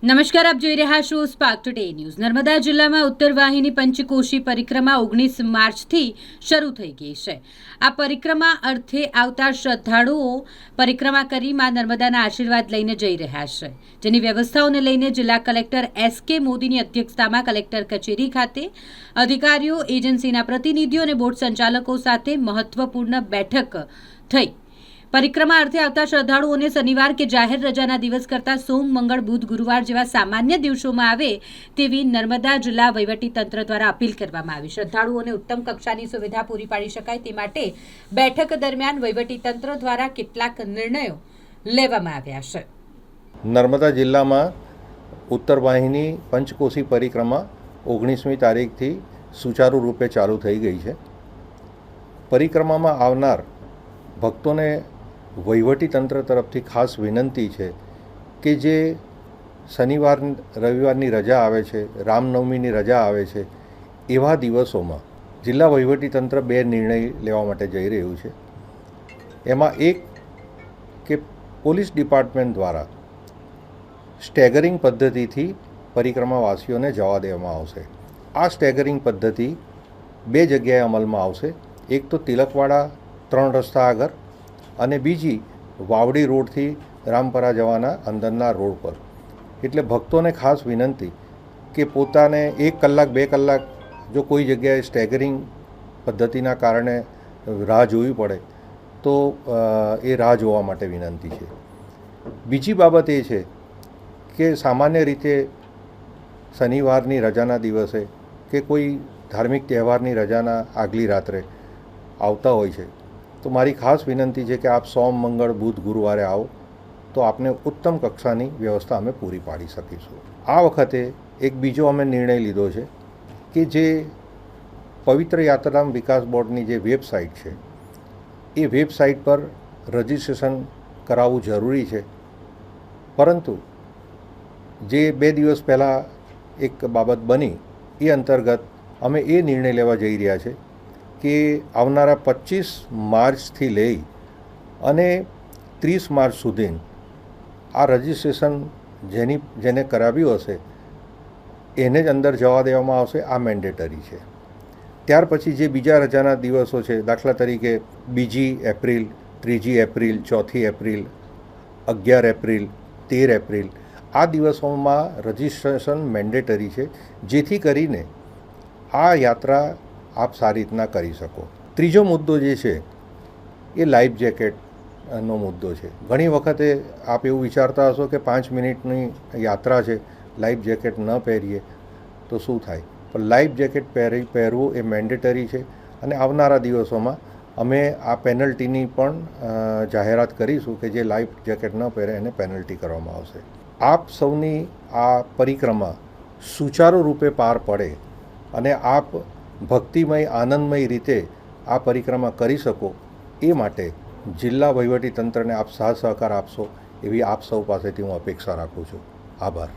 નમસ્કાર, આપ જોઈ રહ્યા છો સ્પાર્ક ટુડે ન્યૂઝ। નર્મદા જિલ્લામાં ઉત્તર વાહિની પંચકોશી પરિક્રમા 19 માર્ચથી શરૂ થઈ ગઈ છે। આ પરિક્રમા અર્થે આવતા શ્રદ્ધાળુઓ પરિક્રમા કરી માં નર્મદાના આશીર્વાદ લઈને જઈ રહ્યા છે, જેની વ્યવસ્થાઓને લઈને જિલ્લા કલેક્ટર એસ.કે. મોદીની અધ્યક્ષતામાં કલેક્ટર કચેરી ખાતે અધિકારીઓ, એજન્સીના પ્રતિનિધિઓ અને બોટ સંચાલકો સાથે મહત્વપૂર્ણ બેઠક થઈ। પરિક્રમા અર્થે આવતા શ્રદ્ધાળુઓને શનિવાર કે જાહેર રજાના દિવસ કરતાં સોમ, મંગળ, બુધ, ગુરુવાર જેવા સામાન્ય દિવસોમાં આવે તેવી નર્મદા જિલ્લા વહીવટીતંત્ર દ્વારા અપીલ કરવામાં આવી। શ્રદ્ધાળુઓને ઉત્તમ કક્ષાની સુવિધા પૂરી પાડી શકાય તે માટે બેઠક દરમિયાન વહીવટીતંત્ર દ્વારા કેટલાક નિર્ણયો લેવામાં આવ્યા છે। નર્મદા જિલ્લામાં ઉત્તર વાહિની પંચકોશી પરિક્રમા 19મી તારીખથી સુચારુ રૂપે ચાલુ થઈ ગઈ છે। પરિક્રમામાં આવનાર ભક્તોને વહીવટીતંત્ર તરફથી ખાસ વિનંતી છે કે જે શનિવાર રવિવારની રજા આવે છે, રામનવમીની રજા આવે છે, એવા દિવસોમાં જિલ્લા વહીવટીતંત્ર બે નિર્ણય લેવા માટે જઈ રહ્યું છે। એમાં એક કે પોલીસ ડિપાર્ટમેન્ટ દ્વારા સ્ટેગરિંગ પદ્ધતિથી પરિક્રમાવાસીઓને જવા દેવામાં આવશે। આ સ્ટેગરિંગ પદ્ધતિ બે જગ્યાએ અમલમાં આવશે। એક તો તિલકવાડા 3 રસ્તા આગળ અને બીજી વાવડી રોડથી રામપરા જવાના અંદરના રોડ પર। એટલે ભક્તોને ખાસ વિનંતી કે પોતાને 1 કલાક 2 કલાક જો કોઈ જગ્યાએ સ્ટેગરિંગ પદ્ધતિના કારણે રાહ જોવી પડે તો એ રાહ જોવા માટે વિનંતી છે। બીજી બાબત એ છે કે સામાન્ય રીતે શનિવારની રજાના દિવસે કે કોઈ ધાર્મિક તહેવારની રજાના આગલી રાત્રે આવતા હોય છે તો મારી ખાસ વિનંતી છે કે આપ સોમ, મંગળ, બુધ, ગુરુવારે આવો તો આપને ઉત્તમ કક્ષાની વ્યવસ્થા અમે પૂરી પાડી શકીશું। આ વખતે એક બીજો અમે નિર્ણય લીધો છે કે જે પવિત્ર યાત્રાધામ વિકાસ બોર્ડની જે વેબસાઇટ છે એ વેબસાઇટ પર રજિસ્ટ્રેશન કરાવવું જરૂરી છે, પરંતુ જે 2 દિવસ પહેલાં એક બાબત બની એ અંતર્ગત અમે એ નિર્ણય લેવા જઈ રહ્યા છે કે આવનારા 25 માર્ચથી લઈ અને 30 માર્ચ સુધી આ રજિસ્ટ્રેશન જેને કરાવ્યું હશે એને જ અંદર જવા દેવામાં આવશે। આ મેન્ડેટરી છે। ત્યાર પછી જે બીજા રજાના દિવસો છે, દાખલા તરીકે 2 April, 3 April, 4 April, 11 April, 13 April, આ દિવસોમાં રજિસ્ટ્રેશન મેન્ડેટરી છે, જેથી કરીને આ યાત્રા આપ સારી રીતના કરી શકો। ત્રીજો મુદ્દો જે છે એ લાઈફ જેકેટનો મુદ્દો છે। ઘણી વખતે આપ એવું વિચારતા હશો કે 5 મિનિટની યાત્રા છે, લાઈફ જેકેટ ન પહેરીએ તો શું થાય, પણ લાઈફ જેકેટ પહેરવું એ મેન્ડેટરી છે અને આવનારા દિવસોમાં અમે આ પેનલ્ટીની પણ જાહેરાત કરીશું કે જે લાઈફ જેકેટ ન પહેરે એને પેનલ્ટી કરવામાં આવશે। આપ સૌની આ પરિક્રમા સુચારુ રૂપે પાર પડે અને આપ ભક્તિમય, આનંદમય રીતે આ પરિક્રમા કરી શકો એ માટે જિલ્લા વહીવટીતંત્રને આપ સાથ સહકાર આપશો એવી આપ સૌ પાસેથી હું અપેક્ષા રાખું છું। આભાર।